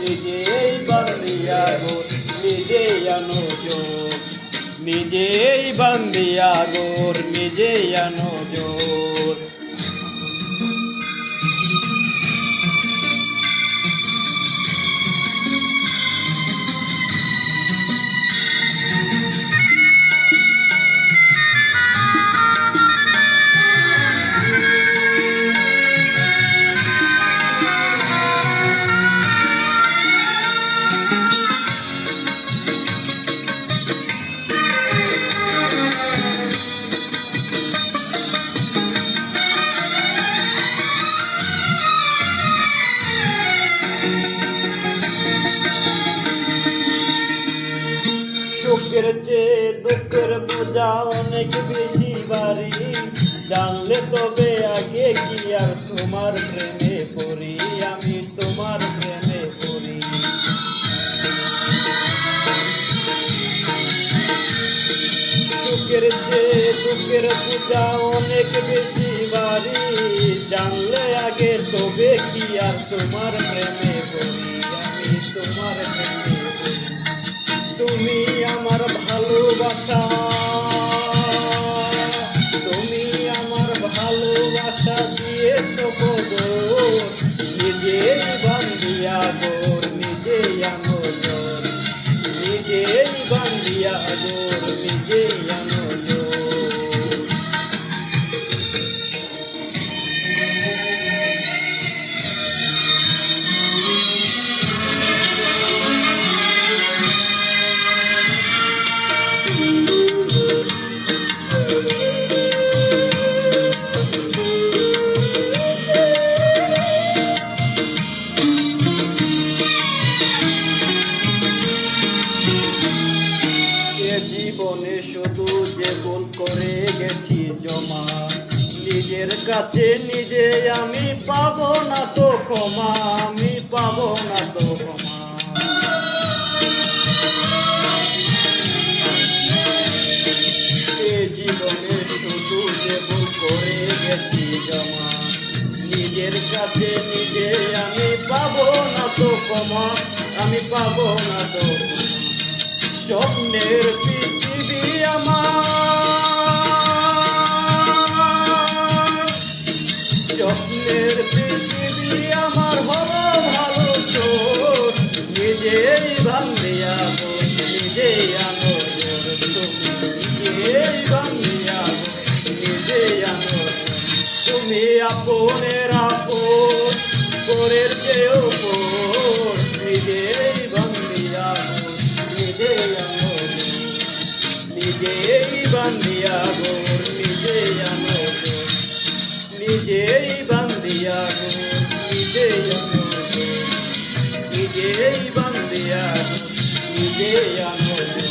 নিজেই বান্দিয়া গোর নিজেই আনো জোর, নিজেই বান্দিয়া গোর নিজেই আনো জোর। সুখের চেয়ে দুঃখের বোঝা অনেক বেশি ভারী, জানলে তবে আগে কি আর তোমার প্রেমে পড়ি, আমি তোমার প্রেমে পড়ি। সুখের চেয়ে দুঃখের বোঝা অনেক বেশি ভারী, জানলে আগে তবে কি আর তোমার প্রেমে পড়ি, আমি তোমার প্রেমে পড়ি। তুমি আমার ভালোবাসা, তুমি আমার ভালোবাসা দিয়েছ কদর, নিজেই বান্দিয়া গোর নিজেই আনো জোর, নিজেই বান্দিয়া গোর নিজেই আনো জোর। জীবনে শুধু যে ভুল করে গেছি জমা, নিজের কাছে নিজে আমি পাবো না তো ক্ষমা, আমি পাবো না তো ক্ষমা। এ জীবনে শুধু যে ভুল করে গেছি জমা, নিজের কাছে নিজে আমি পাবো না তো ক্ষমা, আমি পাবো না তো ক্ষমা। স্বপ্নের পৃথিবী আমার, স্বপ্নের পৃথিবী আমার হলো ভালো চোর, নিজেই বান্দিয়া গোর নিজেই আনো জোর, তুমি নিজেই বান্দিয়া গোর নিজেই আনো জোর। তুমি আপনের আপন পরের চেয়েও পর, নিজেই বান্দিয়া গোর নিজেই আনো জোর, নিজেই বান্দিয়া গোর নিজেই আনো জোর, নিজেই বান্দিয়া গোর নিজেই আনো জোর, নিজেই বান্দিয়া গোর নিজেই আনো জোর।